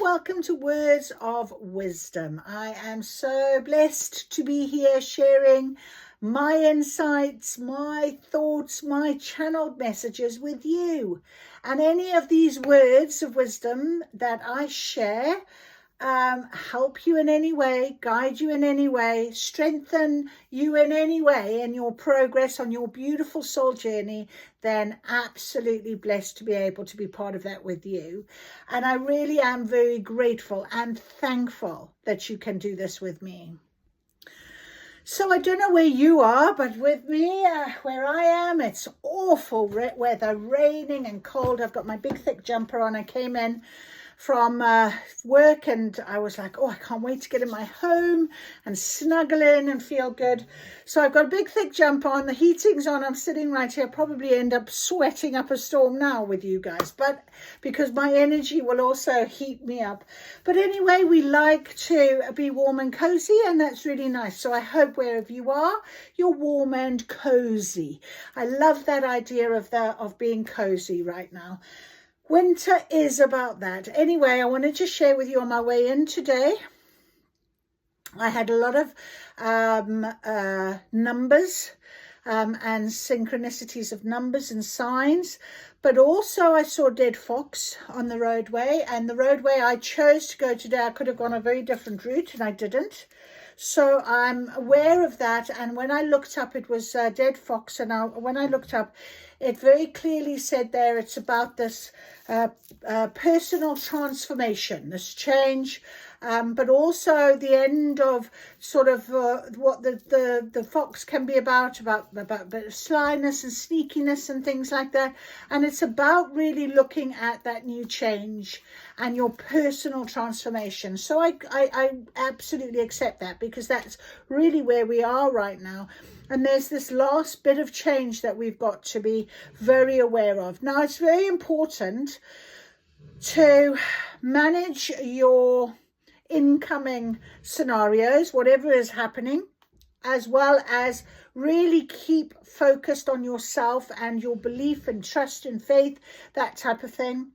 welcome to Words of Wisdom. I am so blessed to be here sharing my insights, my thoughts, my channeled messages with you. And any of these words of wisdom that I share help you in any way, guide you in any way, strengthen you in any way in your progress on your beautiful soul journey, then absolutely blessed to be able to be part of that with you. And I really am very grateful and thankful that you can do this with me. So I don't know where you are, but with me, where I am, it's awful weather, raining and cold. I've got my big thick jumper on. I came in from work and I was like, oh, I can't wait to get in my home and snuggle in and feel good. So I've got a big thick jumper on, the heating's on, I'm sitting right here, probably end up sweating up a storm now with you guys, but because my energy will also heat me up. But anyway, we like to be warm and cozy, and that's really nice. So I hope wherever you are, you're warm and cozy. I love that idea of being cozy right now. Winter is about that. Anyway, I wanted to share with you on my way in today. I had a lot of numbers and synchronicities of numbers and signs, but also I saw dead fox on the roadway, and the roadway I chose to go today, I could have gone a very different route and I didn't. So I'm aware of that, and when I looked up, it was dead fox, and when I looked up, it very clearly said there it's about this personal transformation, this change, but also the end of sort of what the fox can be about slyness and sneakiness and things like that. And it's about really looking at that new change and your personal transformation. So I absolutely accept that, because that's really where we are right now. And there's this last bit of change that we've got to be very aware of. Now, it's very important to manage your incoming scenarios, whatever is happening, as well as really keep focused on yourself and your belief and trust and faith, that type of thing.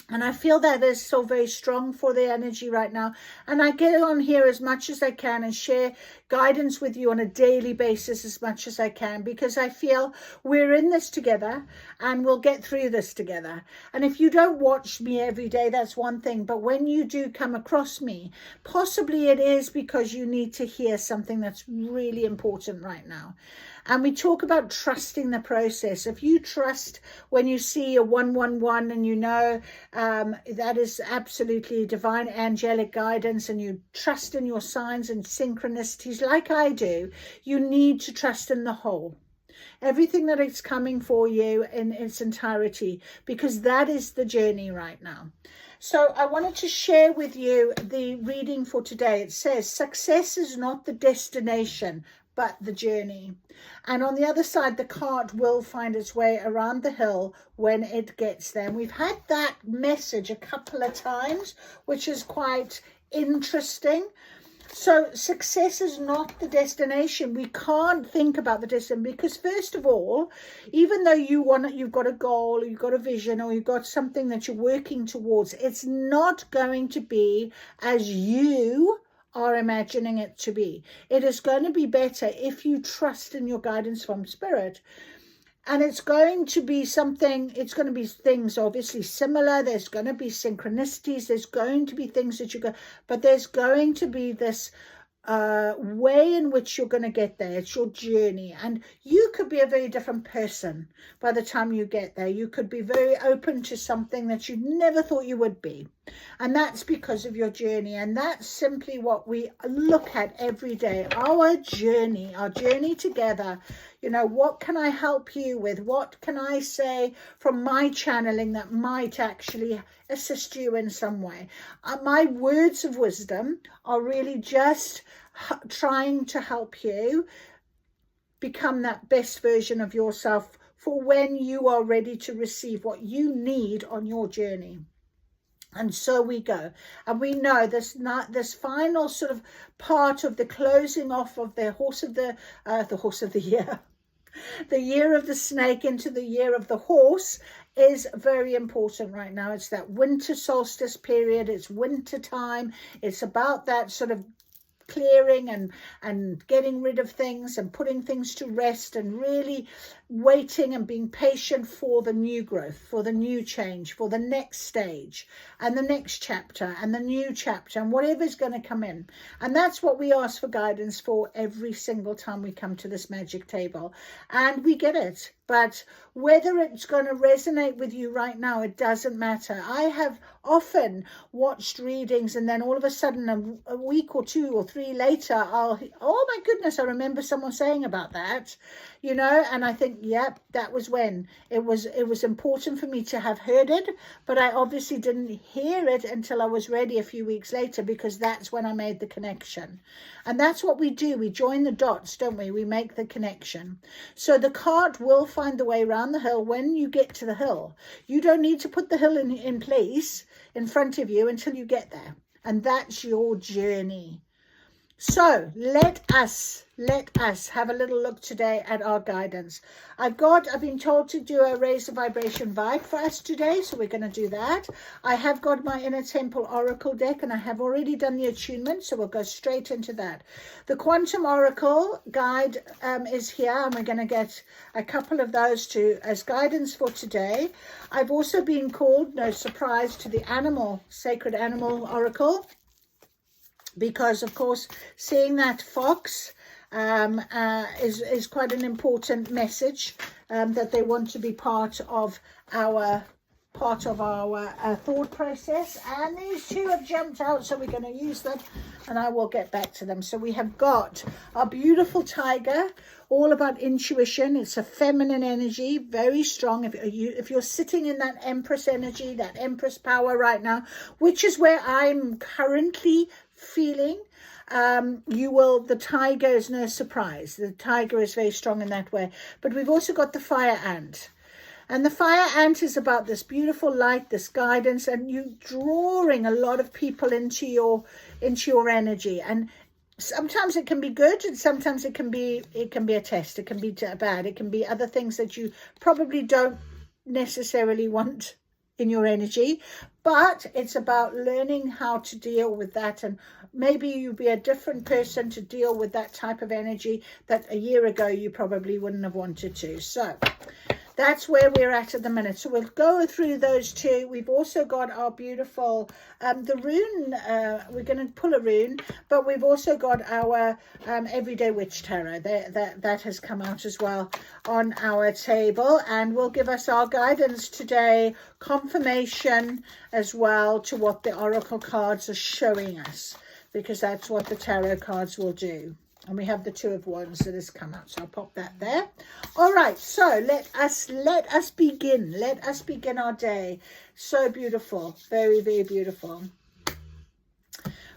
And I feel that is still very strong for the energy right now. And I get on here as much as I can and share guidance with you on a daily basis as much as I can, because I feel we're in this together and we'll get through this together. And if you don't watch me every day, that's one thing. But when you do come across me, possibly it is because you need to hear something that's really important right now. And we talk about trusting the process. If you trust when you see a 111 and you know that is absolutely divine angelic guidance, and you trust in your signs and synchronicities like I do, you need to trust in the whole. Everything that is coming for you in its entirety, because that is the journey right now. So I wanted to share with you the reading for today. It says, success is not the destination, but the journey. And on the other side, the cart will find its way around the hill when it gets there. And we've had that message a couple of times, which is quite interesting. So success is not the destination. We can't think about the destination, because first of all, even though you've got a goal, or you've got a vision, or you've got something that you're working towards, it's not going to be as you are imagining it to be. It is going to be better if you trust in your guidance from spirit. And it's going to be things obviously similar. There's going to be synchronicities. There's going to be things that but there's going to be this way in which you're going to get there. It's your journey, and you could be a very different person by the time you get there. You could be very open to something that you never thought you would be, and that's because of your journey. And that's simply what we look at every day, our journey together. You know, what can I help you with? What can I say from my channeling that might actually assist you in some way? My words of wisdom are really just trying to help you become that best version of yourself for when you are ready to receive what you need on your journey. And so we go, and we know this final sort of part of the closing off of the horse of the year, the year of the snake into the year of the horse, is very important right now. It's that winter solstice period. It's winter time. It's about that sort of clearing and getting rid of things and putting things to rest and really waiting and being patient for the new growth, for the new change, for the next stage and the next chapter and the new chapter and whatever's going to come in. And that's what we ask for guidance for every single time we come to this magic table, and we get it. But whether it's going to resonate with you right now, it doesn't matter. I have often watched readings and then all of a sudden a week or 2 or 3 later, oh my goodness, I remember someone saying about that, you know, and I think, yep, that was when it was important for me to have heard it, but I obviously didn't hear it until I was ready a few weeks later, because that's when I made the connection. And that's what we do. We join the dots, don't we? We make the connection. So the cart will find the way around the hill when you get to the hill. You don't need to put the hill in place in front of you until you get there. And that's your journey. So let us have a little look today at our guidance. I've been told to do a raise the vibration vibe for us today, so we're going to do that. I have got my Inner Temple Oracle deck, and I have already done the attunement, so we'll go straight into that. The Quantum Oracle guide is here, and we're going to get a couple of those as guidance for today. I've also been called, no surprise, to the Sacred Animal Oracle, because of course seeing that fox is quite an important message, that they want to be part of our thought process. And these two have jumped out, so we're going to use them and I will get back to them. So we have got our beautiful tiger, all about intuition. It's a feminine energy, very strong. If you're sitting in that Empress energy, that Empress power right now, which is where I'm currently feeling, the tiger is no surprise. The tiger is very strong in that way. But we've also got the fire ant. And the fire ant is about this beautiful light, this guidance, and you drawing a lot of people into your energy. And sometimes it can be good, and sometimes it can be a test. It can be bad. It can be other things that you probably don't necessarily want in your energy, but it's about learning how to deal with that. And maybe you'll be a different person to deal with that type of energy that a year ago you probably wouldn't have wanted to. So that's where we're at the minute. So we'll go through those two. We've also got our beautiful, the rune, we're going to pull a rune, but we've also got our Everyday Witch Tarot. That has come out as well on our table, and will give us our guidance today, confirmation as well to what the Oracle cards are showing us, because that's what the tarot cards will do. And we have the Two of Wands that has come out, so I'll pop that there. All right, so let us begin. Let us begin our day. So beautiful, very, very beautiful.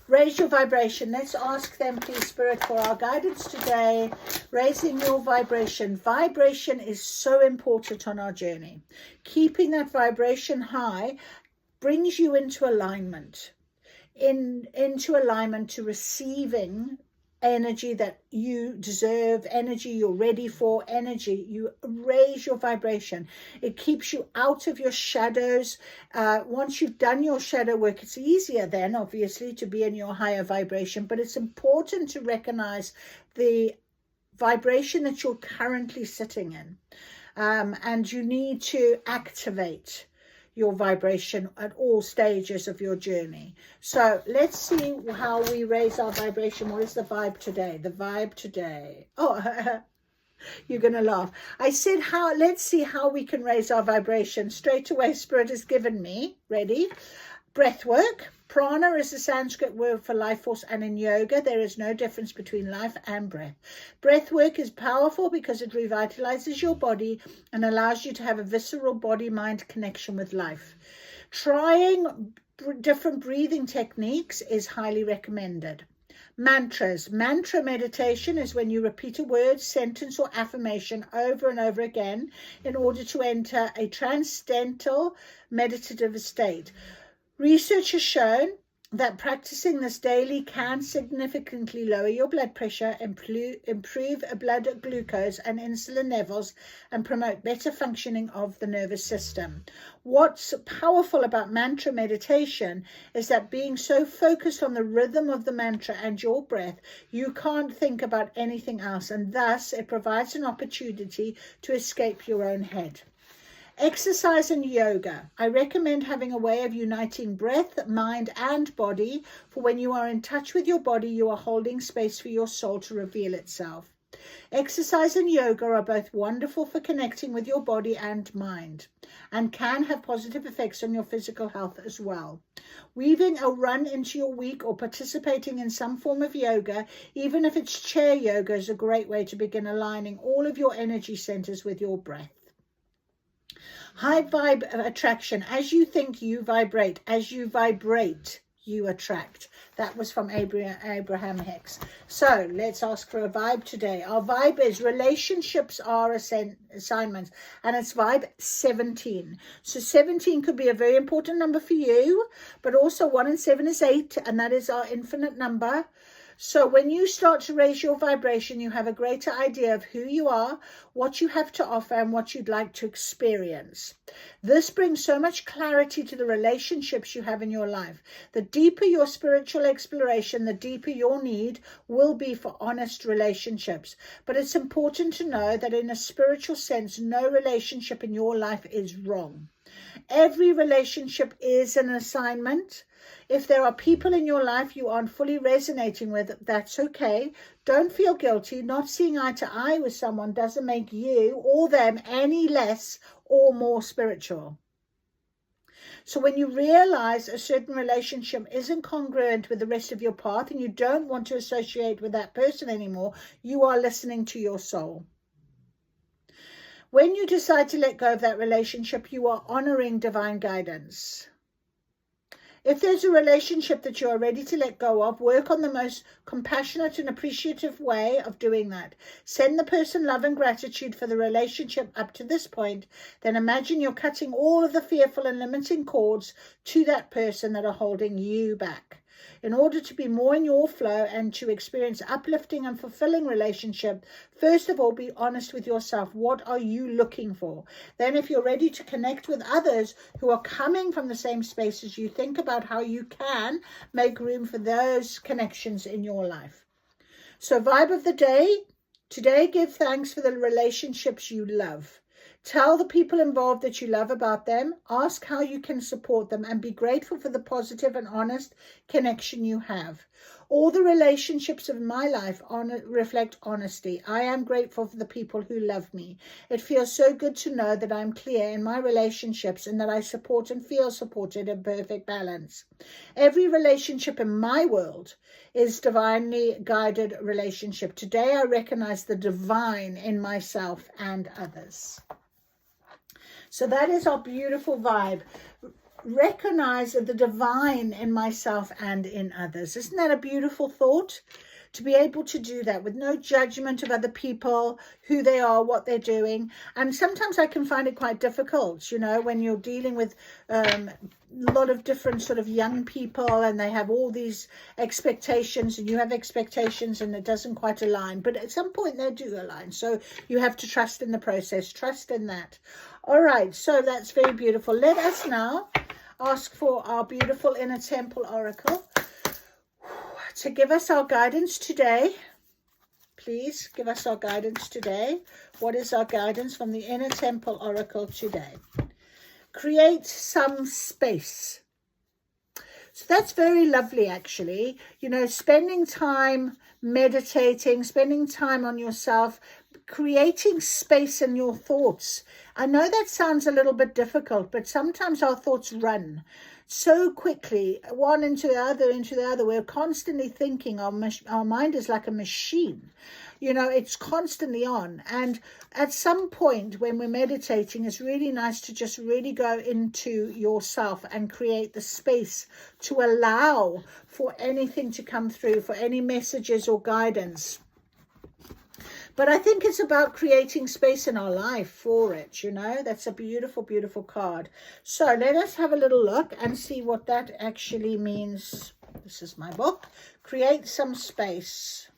Raise your vibration. Let's ask them, please, Spirit, for our guidance today. Raising your vibration. Vibration is so important on our journey. Keeping that vibration high brings you into alignment, into alignment to receiving energy that you deserve, energy you're ready for, energy. You raise your vibration. It keeps you out of your shadows. Once you've done your shadow work, it's easier then, obviously, to be in your higher vibration. But it's important to recognize the vibration that you're currently sitting in. And you need to activate your vibration at all stages of your journey. So let's see how we raise our vibration. What is the vibe today? The vibe today. Oh, you're going to laugh. I said, let's see how we can raise our vibration. Straight away, Spirit has given me, ready, breath work. Prana is the Sanskrit word for life force, and in yoga there is no difference between life and breath. Breath work is powerful because it revitalizes your body and allows you to have a visceral body-mind connection with life. Trying different breathing techniques is highly recommended. Mantras. Mantra meditation is when you repeat a word, sentence, or affirmation over and over again in order to enter a transcendental meditative state. Research has shown that practicing this daily can significantly lower your blood pressure, improve blood glucose and insulin levels, and promote better functioning of the nervous system. What's powerful about mantra meditation is that being so focused on the rhythm of the mantra and your breath, you can't think about anything else, and thus it provides an opportunity to escape your own head. Exercise and yoga. I recommend having a way of uniting breath, mind, and body, for when you are in touch with your body, you are holding space for your soul to reveal itself. Exercise and yoga are both wonderful for connecting with your body and mind, and can have positive effects on your physical health as well. Weaving a run into your week or participating in some form of yoga, even if it's chair yoga, is a great way to begin aligning all of your energy centers with your breath. High vibe attraction. As you think, you vibrate. As you vibrate, you attract. That was from Abraham Hicks. So let's ask for a vibe today. Our vibe is relationships are assignments, and it's vibe 17. So 17 could be a very important number for you, but also 1 and 7 is 8, and that is our infinite number. So when you start to raise your vibration, you have a greater idea of who you are, what you have to offer, and what you'd like to experience. This brings so much clarity to the relationships you have in your life. The deeper your spiritual exploration, the deeper your need will be for honest relationships. But it's important to know that in a spiritual sense, no relationship in your life is wrong. Every relationship is an assignment. If there are people in your life you aren't fully resonating with, that's okay. Don't feel guilty. Not seeing eye to eye with someone doesn't make you or them any less or more spiritual. So when you realize a certain relationship isn't congruent with the rest of your path and you don't want to associate with that person anymore, you are listening to your soul. When you decide to let go of that relationship, you are honoring divine guidance. If there's a relationship that you are ready to let go of, work on the most compassionate and appreciative way of doing that. Send the person love and gratitude for the relationship up to this point. Then imagine you're cutting all of the fearful and limiting cords to that person that are holding you back. In order to be more in your flow and to experience uplifting and fulfilling relationship, first of all, be honest with yourself. What are you looking for? Then if you're ready to connect with others who are coming from the same space as you, think about how you can make room for those connections in your life. So vibe of the day, today give thanks for the relationships you love. Tell the people involved that you love about them. Ask how you can support them and be grateful for the positive and honest connection you have. All the relationships of my life reflect honesty. I am grateful for the people who love me. It feels so good to know that I'm clear in my relationships and that I support and feel supported in perfect balance. Every relationship in my world is divinely guided relationship. Today I recognize the divine in myself and others. So that is our beautiful vibe. Recognize the divine in myself and in others. Isn't that a beautiful thought? To be able to do that with no judgment of other people, who they are, what they're doing. And sometimes I can find it quite difficult, you know, when you're dealing with a lot of different sort of young people and they have all these expectations and you have expectations and it doesn't quite align. But at some point they do align. So you have to trust in the process, trust in that. All right, so that's very beautiful. Let us now ask for our beautiful Inner Temple Oracle to give us our guidance today. Please give us our guidance today. What is our guidance from the Inner Temple Oracle today? Create some space. So that's very lovely, actually. You know, spending time meditating, spending time on yourself, creating space in your thoughts. I know that sounds a little bit difficult, but sometimes our thoughts run so quickly, one into the other. We're constantly thinking. Our mind is like a machine. You know, it's constantly on. And at some point when we're meditating, it's really nice to just really go into yourself and create the space to allow for anything to come through, for any messages or guidance. But I think it's about creating space in our life for it, you know. That's a beautiful, beautiful card. So let us have a little look and see what that actually means This is my book. Create some space.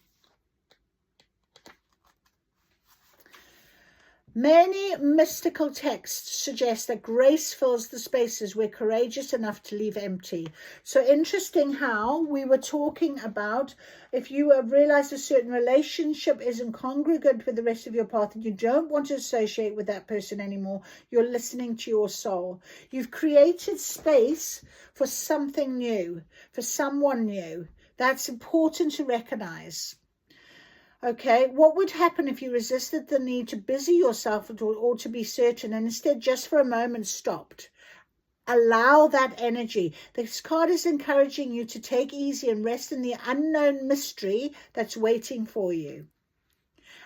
Many mystical texts suggest that grace fills the spaces we're courageous enough to leave empty. So interesting how we were talking about if you have realized a certain relationship isn't congruent with the rest of your path and you don't want to associate with that person anymore, you're listening to your soul. You've created space for something new, for someone new. That's important to recognize. Okay, what would happen if you resisted the need to busy yourself or to be certain and instead just for a moment stopped? Allow that energy. This card is encouraging you to take easy and rest in the unknown mystery that's waiting for you.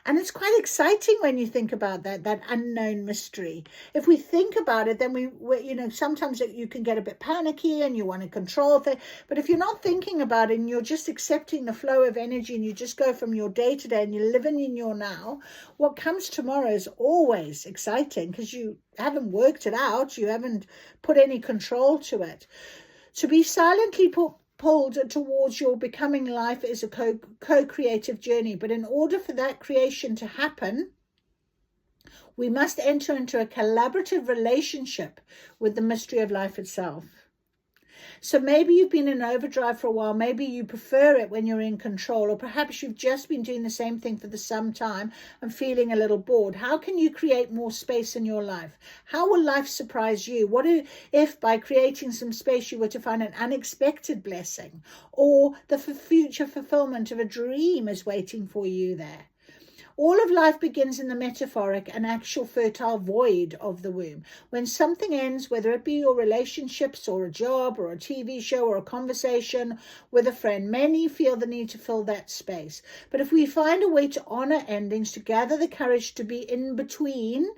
And it's quite exciting when you think about that unknown mystery. If we think about it, then we sometimes you can get a bit panicky and you want to control things. But if you're not thinking about it and you're just accepting the flow of energy and you just go from your day to day and you're living in your now, what comes tomorrow is always exciting because you haven't worked it out. You haven't put any control to it. To be silently pulled towards your becoming life is a co-creative journey. But in order for that creation to happen, we must enter into a collaborative relationship with the mystery of life itself. So maybe you've been in overdrive for a while. Maybe you prefer it when you're in control, or perhaps you've just been doing the same thing for some time and feeling a little bored. How can you create more space in your life? How will life surprise you? What if by creating some space you were to find an unexpected blessing, or the future fulfillment of a dream is waiting for you there? All of life begins in the metaphoric and actual fertile void of the womb. When something ends, whether it be your relationships or a job or a TV show or a conversation with a friend, many feel the need to fill that space. But if we find a way to honor endings, to gather the courage to be in between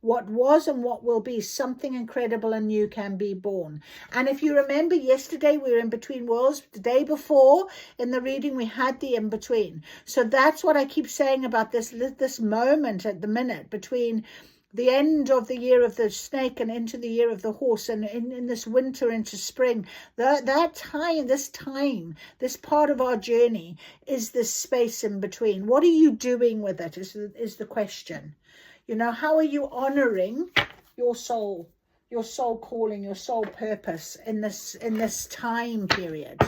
what was and what will be, something incredible and new can be born. And if you remember, yesterday we were in between worlds. The day before in the reading we had the in between. So that's what I keep saying about this moment at the minute between the end of the year of the snake and into the year of the horse, and in this winter into spring. This part of our journey is this space in between. What are you doing with it is the question. You know, how are you honoring your soul calling, your soul purpose in this time period?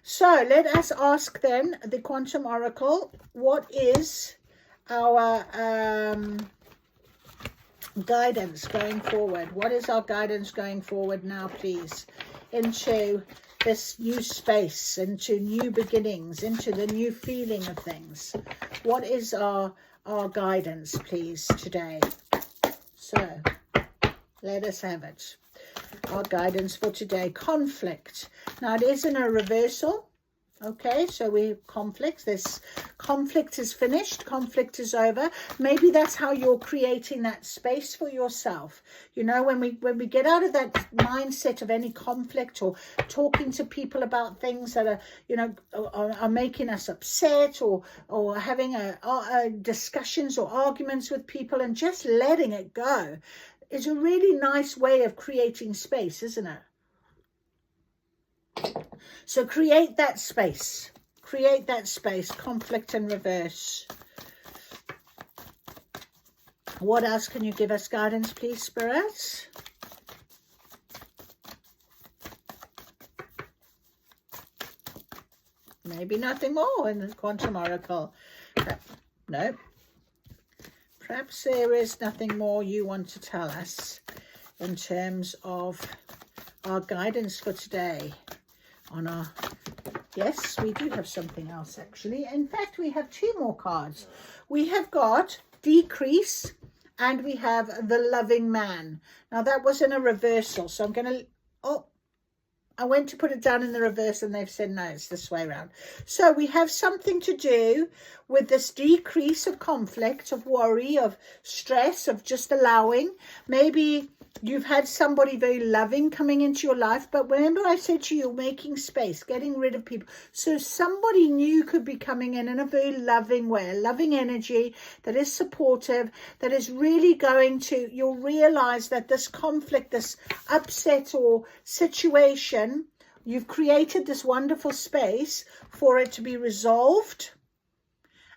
So let us ask then the Quantum Oracle, what is our guidance going forward? What is our guidance going forward now, please, into this new space, into new beginnings, into the new feeling of things? What is our guidance, please, today? So let us have it. Our guidance for today: conflict. Now it is in a reversal. Okay, so this conflict is finished, conflict is over. Maybe that's how you're creating that space for yourself. You know, when we get out of that mindset of any conflict or talking to people about things that are, you know, are making us upset, or having discussions or arguments with people, and just letting it go is a really nice way of creating space, isn't it? So create that space. Create that space. Conflict in reverse. What else can you give us guidance, please, Spirit? Maybe nothing more in the Quantum Oracle. No. Perhaps there is nothing more you want to tell us in terms of our guidance for today. Yes, we do have something else, actually. In fact, we have two more cards. We have got decrease and we have the loving man. Now that was in a reversal, so I'm going to, I went to put it down in the reverse and they've said no, it's this way around. So we have something to do with this decrease of conflict, of worry, of stress, of just allowing. Maybe you've had somebody very loving coming into your life, but remember I said to you, making space, getting rid of people. So somebody new could be coming in a very loving way, a loving energy that is supportive, that is really going to, you'll realize that this conflict, this upset or situation You've created this wonderful space for it to be resolved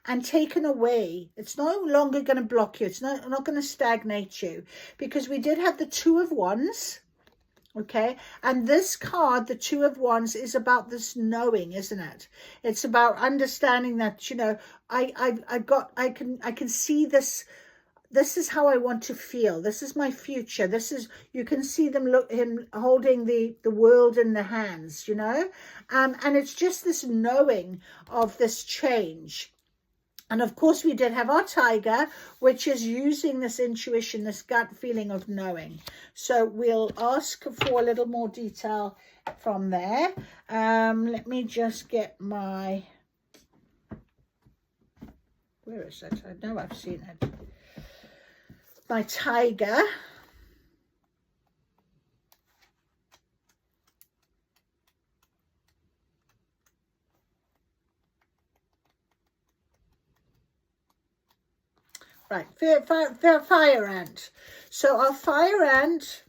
and taken away. It's no longer going to block you. It's not going to stagnate you, because we did have the Two of Wands. Okay, and this card, the Two of Wands, is about this knowing, isn't it? It's about understanding that, you know, I can see this. This is how I want to feel. This is my future. This is, you can see him holding the world in the hands, you know, and it's just this knowing of this change. And of course, we did have our tiger, which is using this intuition, this gut feeling of knowing. So we'll ask for a little more detail from there. Let me just get my, where is it? I know I've seen it. My tiger. Right, fire ant. So our fire ant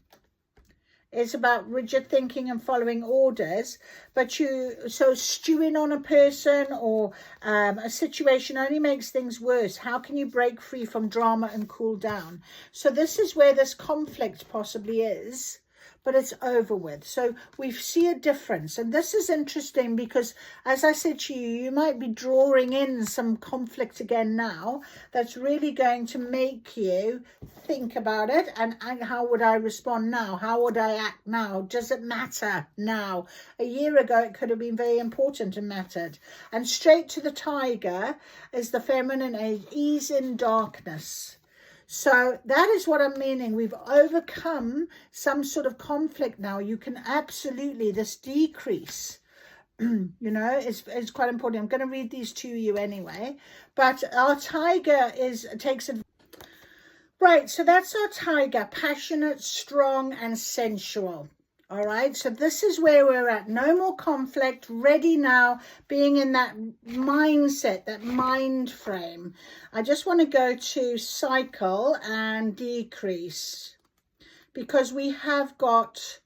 is about rigid thinking and following orders, but so stewing on a person or a situation only makes things worse. How can you break free from drama and cool down? So this is where this conflict possibly is, but it's over with. So we see a difference. And this is interesting because, as I said to you, you might be drawing in some conflict again now that's really going to make you think about it. And how would I respond now? How would I act now? Does it matter now? A year ago, it could have been very important and mattered. And straight to the tiger is the feminine age, ease in darkness. So that is what I'm meaning. We've overcome some sort of conflict now. You can absolutely, this decrease, you know, is quite important. I'm going to read these to you anyway. But our tiger takes it. Right, so that's our tiger, passionate, strong, and sensual. All right, so this is where we're at. No more conflict, ready now, being in that mindset, that mind frame. I just want to go to cycle and decrease, because we have got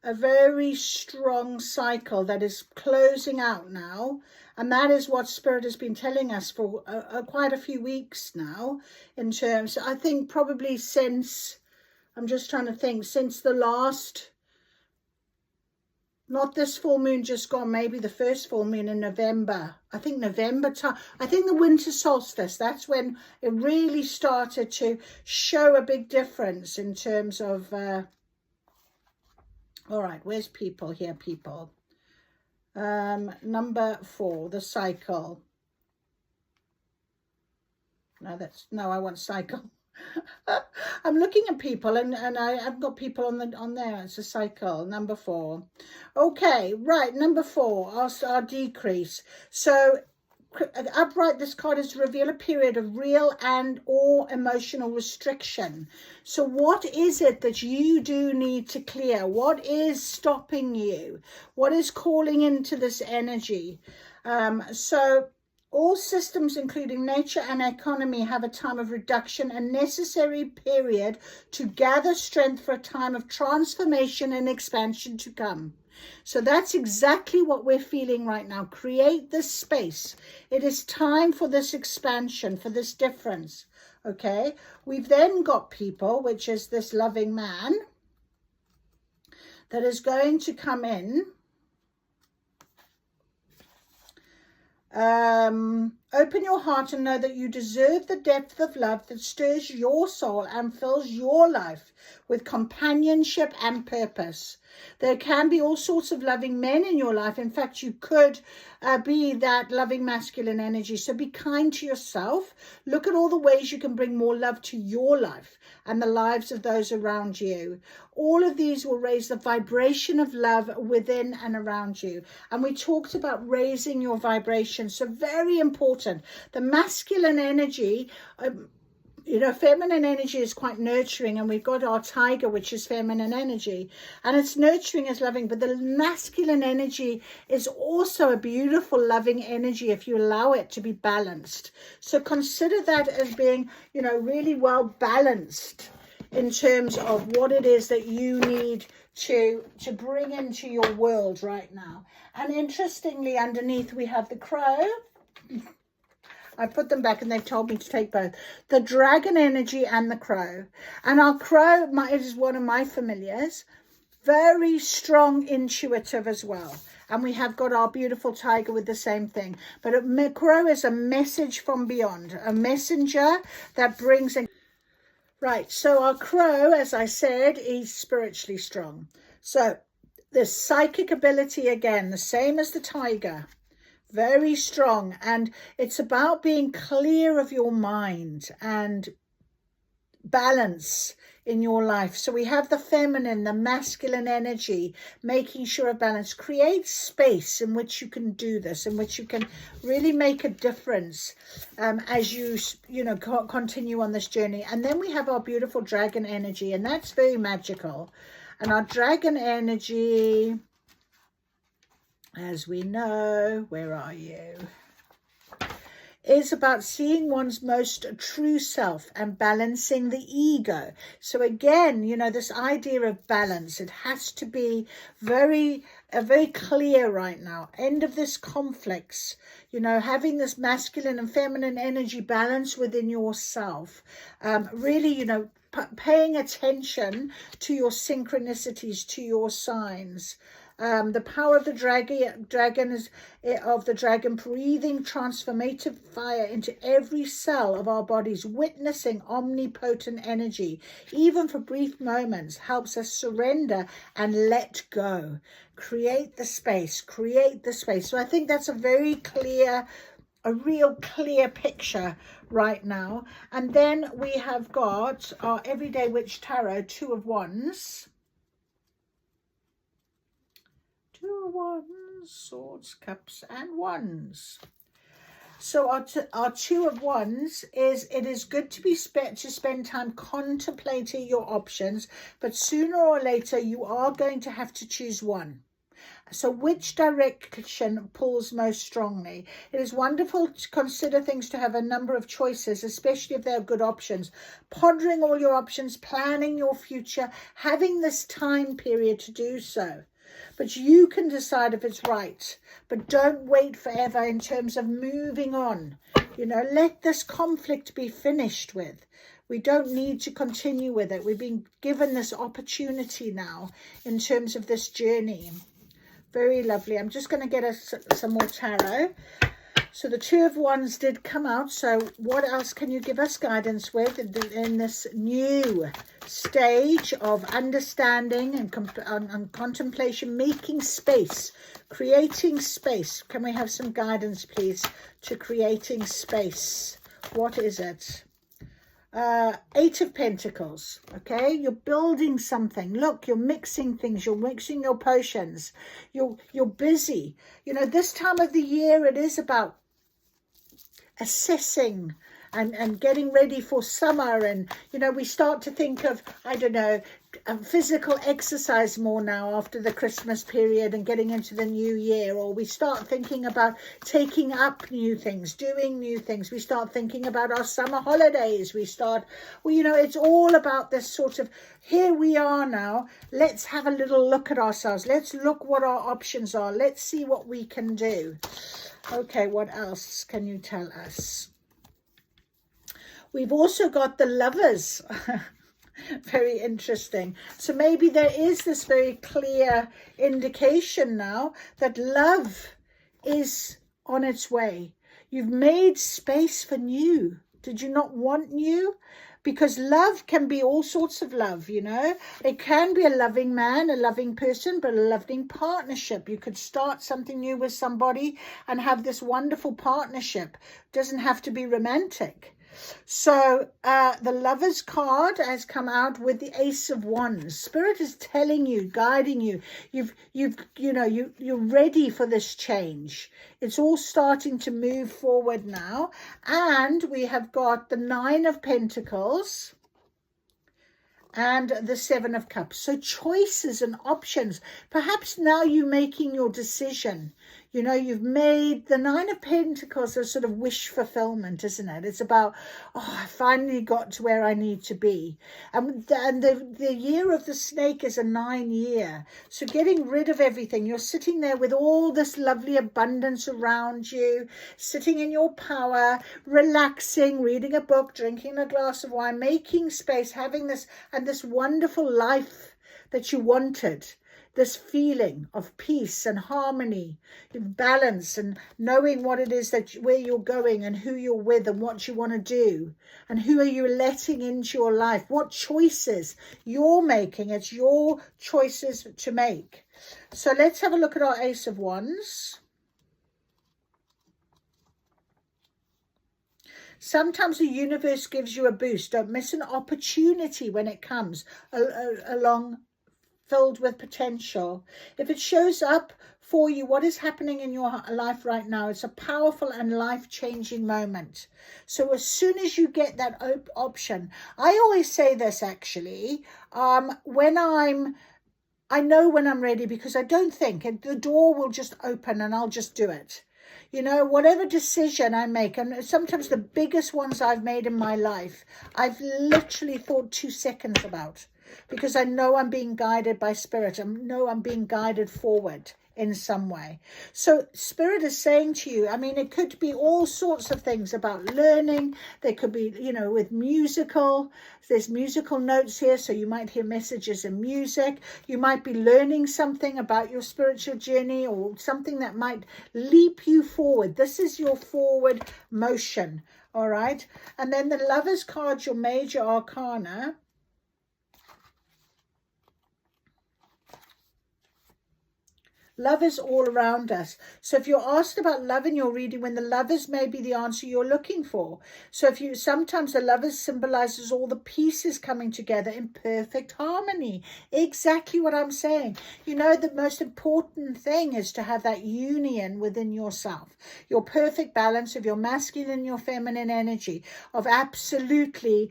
a very strong cycle that is closing out now. And that is what Spirit has been telling us for quite a few weeks now, in terms, I think probably since, I'm just trying to think, since the last, not this full moon just gone, maybe the first full moon in November. I think November time. I think the winter solstice, that's when it really started to show a big difference in terms of, all right, where's people here, people? Number 4, the cycle. No, I want cycle. I'm looking at people and I've got people on there. It's a cycle, number 4. Okay, right, number 4, our decrease. So upright, this card is to reveal a period of real and or emotional restriction. So what is it that you do need to clear? What is stopping you? What is calling into this energy? So all systems, including nature and economy, have a time of reduction, a necessary period to gather strength for a time of transformation and expansion to come. So that's exactly what we're feeling right now. Create this space. It is time for this expansion, for this difference. Okay, we've then got people, which is this loving man that is going to come in. Open your heart and know that you deserve the depth of love that stirs your soul and fills your life with companionship and purpose. There can be all sorts of loving men in your life. In fact, you could be that loving masculine energy. So be kind to yourself. Look at all the ways you can bring more love to your life and the lives of those around you. All of these will raise the vibration of love within and around you. And we talked about raising your vibration. So very important. The masculine energy, you know, feminine energy is quite nurturing, and we've got our tiger, which is feminine energy, and it's nurturing as loving, but the masculine energy is also a beautiful loving energy if you allow it to be balanced. So consider that as being, you know, really well balanced in terms of what it is that you need to bring into your world right now. And interestingly, underneath we have the crow. I put them back and they've told me to take both. The dragon energy and the crow. And our crow is one of my familiars. Very strong, intuitive as well. And we have got our beautiful tiger with the same thing. But a crow is a message from beyond. A messenger that brings in. Right, so our crow, as I said, is spiritually strong. So the psychic ability, again, the same as the tiger. Very strong. And it's about being clear of your mind and balance in your life. So we have the feminine, the masculine energy, making sure of balance. Create space in which you can do this, in which you can really make a difference as you continue on this journey. And then we have our beautiful dragon energy, and that's very magical. And our dragon energy, as we know, where are you? Is about seeing one's most true self and balancing the ego. So again, this idea of balance, it has to be very clear right now. End of this conflicts, having this masculine and feminine energy balance within yourself. Really, paying attention to your synchronicities, to your signs. The power of the dragon breathing transformative fire into every cell of our bodies, witnessing omnipotent energy, even for brief moments, helps us surrender and let go. Create the space, create the space. So I think that's a real clear picture right now. And then we have got our Everyday Witch Tarot, Two of Wands. Two of Wands, Swords, Cups, and Wands. So our Two of Wands is, it is good to spend time contemplating your options, but sooner or later you are going to have to choose one. So which direction pulls most strongly? It is wonderful to consider things, to have a number of choices, especially if they're good options. Pondering all your options, planning your future, having this time period to do so. But you can decide if it's right. But don't wait forever in terms of moving on. Let this conflict be finished with. We don't need to continue with it. We've been given this opportunity now in terms of this journey. Very lovely. I'm just going to get us some more tarot. So the Two of Wands did come out. So what else can you give us guidance with in this new stage of understanding and contemplation, making space, creating space? Can we have some guidance, please, to creating space? What is it? Eight of Pentacles. Okay, you're building something. Look, you're mixing things. You're mixing your potions. You're busy. This time of the year, it is about assessing and getting ready for summer. And, we start to think of, I don't know, physical exercise more now after the Christmas period and getting into the new year. Or we start thinking about taking up new things, doing new things. We start thinking about our summer holidays. It's all about this sort of, here we are now. Let's have a little look at ourselves. Let's look what our options are. Let's see what we can do. Okay, what else can you tell us? We've also got the Lovers. Very interesting. So maybe there is this very clear indication now that love is on its way. You've made space for new. Did you not want new? Because love can be all sorts of love, It can be a loving man, a loving person, but a loving partnership. You could start something new with somebody and have this wonderful partnership. It doesn't have to be romantic. So the Lovers card has come out with the Ace of Wands. Spirit is telling you, guiding you. You're ready for this change. It's all starting to move forward now. And we have got the Nine of Pentacles and the Seven of Cups. So choices and options. Perhaps now you're making your decision. You know, you've made the Nine of Pentacles a sort of wish fulfillment, isn't it? It's about, oh, I finally got to where I need to be. And the year of the snake is a 9-year. So getting rid of everything. You're sitting there with all this lovely abundance around you, sitting in your power, relaxing, reading a book, drinking a glass of wine, making space, having this and this wonderful life that you wanted. This feeling of peace and harmony, balance, and knowing what it is that where you're going and who you're with and what you want to do and who are you letting into your life, what choices you're making. It's your choices to make. So let's have a look at our Ace of Wands. Sometimes the universe gives you a boost. Don't miss an opportunity when it comes along, filled with potential. If it shows up for you, what is happening in your life right now, it's a powerful and life-changing moment. So as soon as you get that option, I always say this actually, I know when I'm ready, because I don't think the door will just open and I'll just do it. You know, whatever decision I make, and sometimes the biggest ones I've made in my life, I've literally thought 2 seconds about, because I know I'm being guided by Spirit. I know I'm being guided forward in some way. So Spirit is saying to you, I mean, it could be all sorts of things about learning. There could be, you know, with there's musical notes here. So you might hear messages in music. You might be learning something about your spiritual journey or something that might leap you forward. This is your forward motion. All right. And then the Lovers card, your major arcana. Love is all around us. So if you're asked about love in your reading, when the Lovers may be the answer you're looking for. So sometimes the Lovers symbolizes all the pieces coming together in perfect harmony. Exactly what I'm saying. You know, the most important thing is to have that union within yourself. Your perfect balance of your masculine and your feminine energy, of absolutely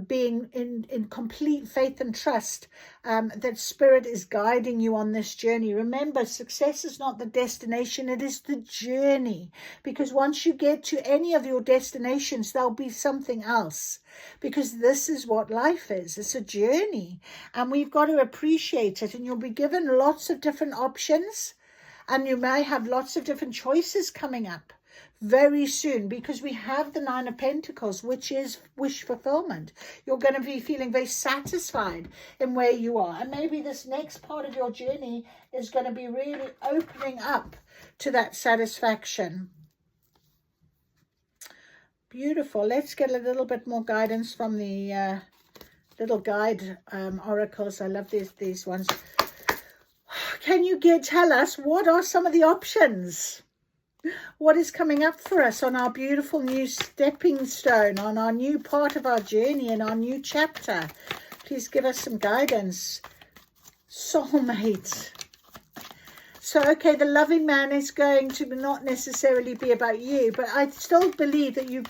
being in complete faith and trust that Spirit is guiding you on this journey. Remember, success is not the destination, it is the journey. Because once you get to any of your destinations, there'll be something else. Because this is what life is. It's a journey. And we've got to appreciate it. And you'll be given lots of different options. And you may have lots of different choices coming up very soon, because we have the Nine of Pentacles, which is wish fulfillment. You're going to be feeling very satisfied in where you are, and maybe this next part of your journey is going to be really opening up to that satisfaction. Beautiful. Let's get a little bit more guidance from the little guide oracles. I love these ones. Can you tell us what are some of the options? What is coming up for us on our beautiful new stepping stone, on our new part of our journey, in our new chapter? Please give us some guidance. Soulmate. So, okay, the loving man is going to not necessarily be about you, but I still believe that you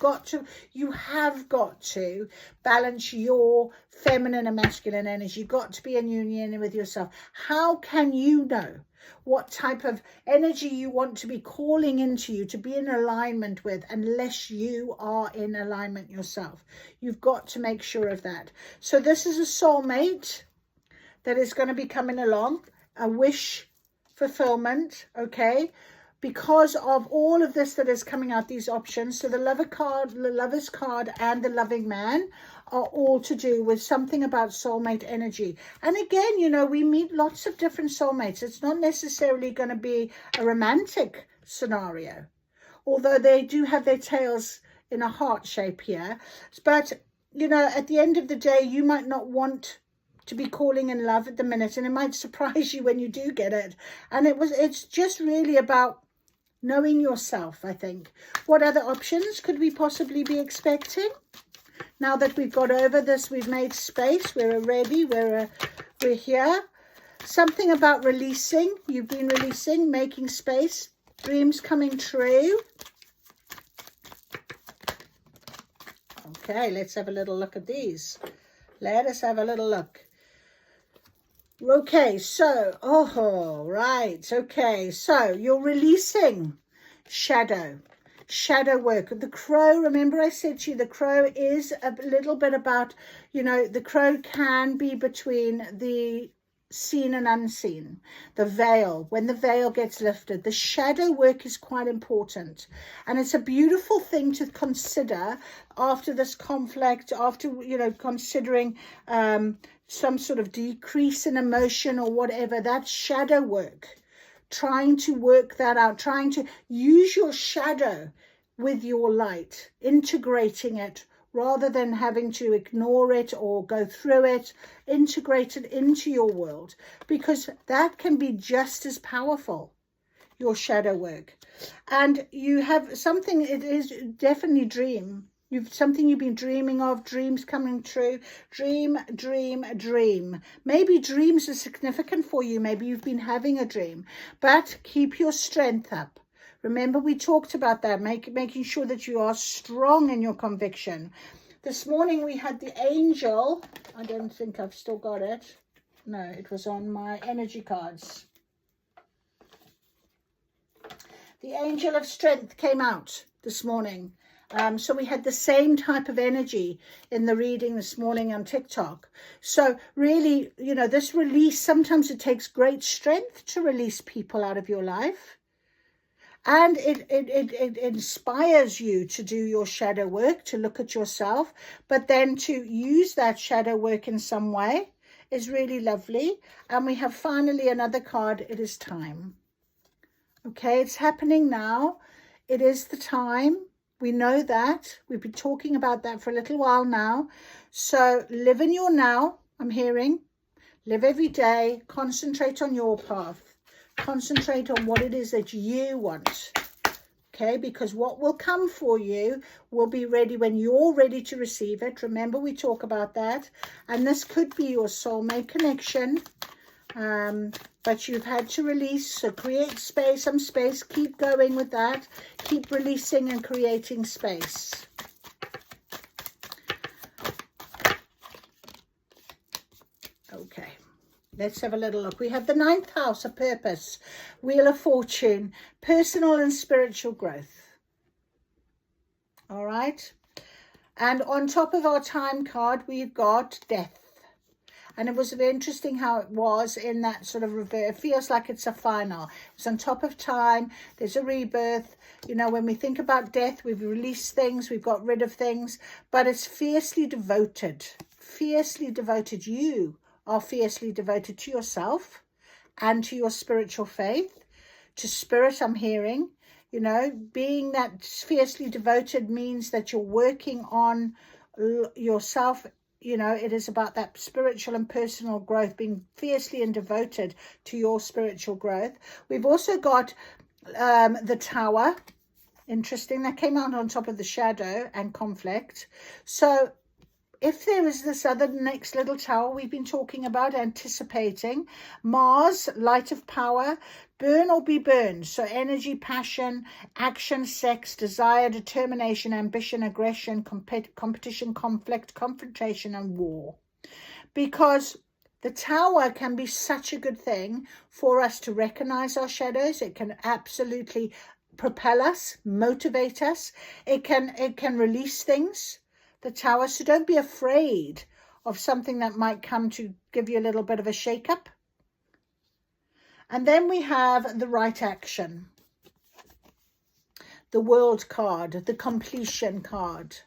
have got to balance your feminine and masculine energy. You've got to be in union with yourself. How can you know what type of energy you want to be calling into you to be in alignment with, unless you are in alignment yourself? You've got to make sure of that. So this is a soulmate that is going to be coming along, a wish fulfillment, okay, because of all of this that is coming out, these options. So the Lover's card and the loving man are all to do with something about soulmate energy. And again, you know, we meet lots of different soulmates. It's not necessarily going to be a romantic scenario, although they do have their tails in a heart shape here. But, you know, at the end of the day, you might not want to be calling in love at the minute, and it might surprise you when you do get it. And it's just really about knowing yourself, I think. What other options could we possibly be expecting? Now that we've got over this, we've made space, we're ready, we're here. Something about releasing. You've been releasing, making space, dreams coming true. Okay, let's have a little look at these. Let us have a little look. Okay, so, oh, right. Okay, so you're releasing shadow work. The crow, remember I said to you, the crow is a little bit about, you know, the crow can be between the seen and unseen, the veil. When the veil gets lifted, the shadow work is quite important, and it's a beautiful thing to consider after this conflict, after, you know, considering some sort of decrease in emotion or whatever. That's shadow work, trying to work that out, trying to use your shadow with your light, integrating it rather than having to ignore it or go through it. Integrate it into your world, because that can be just as powerful, your shadow work. And you have something, it is definitely dream. Something you've been dreaming of, dreams coming true. Dream. Maybe dreams are significant for you. Maybe you've been having a dream, but keep your strength up. Remember, we talked about that, making sure that you are strong in your conviction. This morning we had the angel. I don't think I've still got it. No, it was on my energy cards. The angel of strength came out this morning. So we had the same type of energy in the reading this morning on TikTok. So really, you know, this release, sometimes it takes great strength to release people out of your life. And it inspires you to do your shadow work, to look at yourself, but then to use that shadow work in some way is really lovely. And we have finally another card. It is time. Okay, it's happening now. It is the time. We know that. We've been talking about that for a little while now. So live in your now, I'm hearing. Live every day. Concentrate on your path. Concentrate on what it is that you want. Okay, because what will come for you will be ready when you're ready to receive it. Remember, we talk about that. And this could be your soulmate connection. But you've had to release, so create space, some space. Keep going with that. Keep releasing and creating space. Okay, let's have a little look. We have the 9th house, a purpose, Wheel of Fortune, personal and spiritual growth. All right, and on top of our time card, we've got death. And it was interesting how it was in that sort of reverse. It feels like it's a final. It's on top of time. There's a rebirth. You know, when we think about death, we've released things. We've got rid of things. But it's fiercely devoted. Fiercely devoted. You are fiercely devoted to yourself and to your spiritual faith. To spirit, I'm hearing. You know, being that fiercely devoted means that you're working on yourself. You know, it is about that spiritual and personal growth, being fiercely and devoted to your spiritual growth. We've also got the Tower. Interesting. That came out on top of the shadow and conflict. So if there is this other next little tower we've been talking about, anticipating, Mars, light of power, burn or be burned. So energy, passion, action, sex, desire, determination, ambition, aggression, competition, conflict, confrontation, and war. Because the Tower can be such a good thing for us to recognize our shadows. It can absolutely propel us, motivate us. It can release things. The Tower. So don't be afraid of something that might come to give you a little bit of a shake-up. And then we have the right action. The World card, the completion card.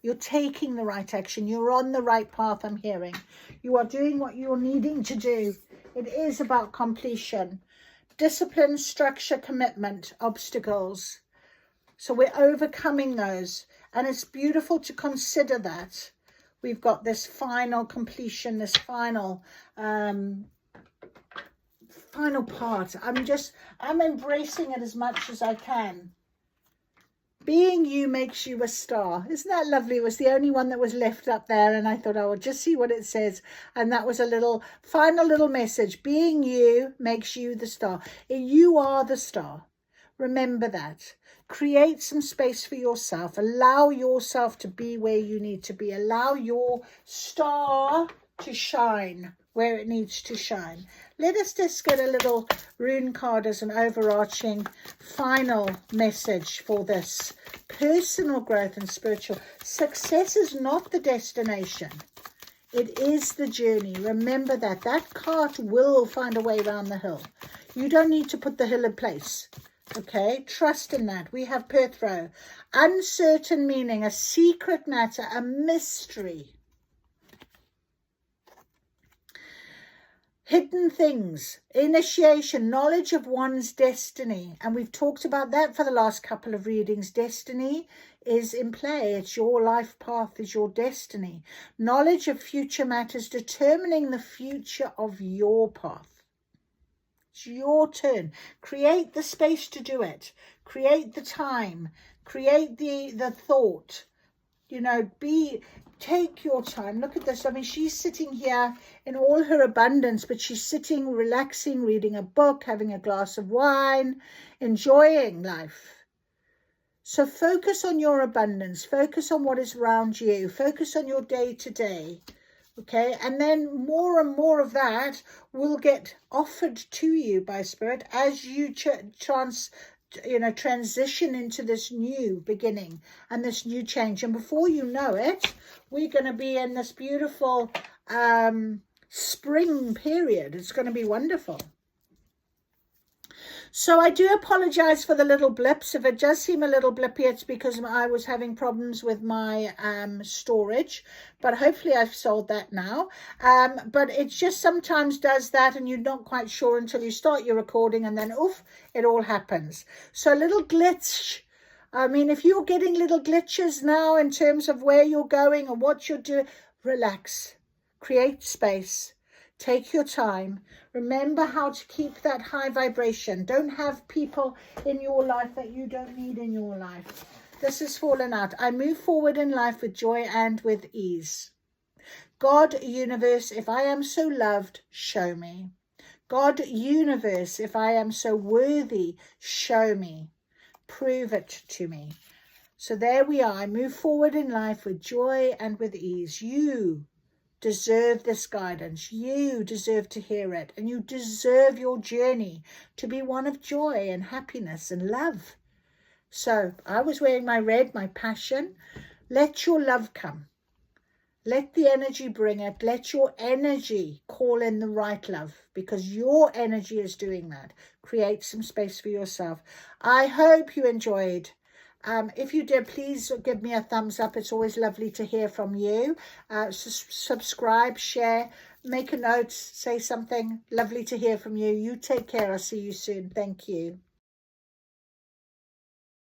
You're taking the right action. You're on the right path, I'm hearing. You are doing what you're needing to do. It is about completion. Discipline, structure, commitment, obstacles. So we're overcoming those. And it's beautiful to consider that. We've got this final completion, this final part. I'm embracing it as much as I can. Being you makes you a star. Isn't that lovely? It was the only one that was left up there, and I thought I would just see what it says. And that was a final little message. Being you makes you the star. You are the star. Remember that. Create some space for yourself. Allow yourself to be where you need to be. Allow your star to shine. where it needs to shine. Let us just get a little rune card as an overarching final message for this. Personal growth and spiritual success is not the destination. It is the journey. Remember that. That cart will find a way around the hill. You don't need to put the hill in place. Okay, trust in that. We have Perth Row. Uncertain meaning, a secret matter, a mystery. Hidden things, initiation, knowledge of one's destiny. And we've talked about that for the last couple of readings. Destiny is in play. It's your life path, is your destiny. Knowledge of future matters, determining the future of your path. It's your turn. Create the space to do it. Create the time. Create the thought. You know, take your time. Look at this. I mean, she's sitting here in all her abundance, but she's sitting, relaxing, reading a book, having a glass of wine, enjoying life. So focus on your abundance. Focus on what is around you. Focus on your day-to-day. Okay, and then more and more of that will get offered to you by Spirit as you transition into this new beginning and this new change. And before you know it, we're going to be in this beautiful spring period. It's going to be wonderful. So I do apologize for the little blips. If it does seem a little blippy, it's because I was having problems with my storage, but hopefully I've solved that now. But it just sometimes does that, and you're not quite sure until you start your recording, and then oof, it all happens. So a little glitch. I mean, if you're getting little glitches now in terms of where you're going and what you're doing, relax, create space, take your time. Remember how to keep that high vibration. Don't have people in your life that you don't need in your life. This has fallen out. I move forward in life with joy and with ease. God, universe, if I am so loved, show me. God, universe, if I am so worthy, show me. Prove it to me. So there we are. I move forward in life with joy and with ease. You deserve this guidance. You deserve to hear it, and you deserve your journey to be one of joy and happiness and love. So I was wearing my red, my passion. Let your love come. Let the energy bring it. Let your energy call in the right love, because your energy is doing that. Create some space for yourself. I hope you enjoyed. If you did, please give me a thumbs up. It's always lovely to hear from you. Subscribe, share, make a note, say something. Lovely to hear from you. You take care. I'll see you soon. Thank you.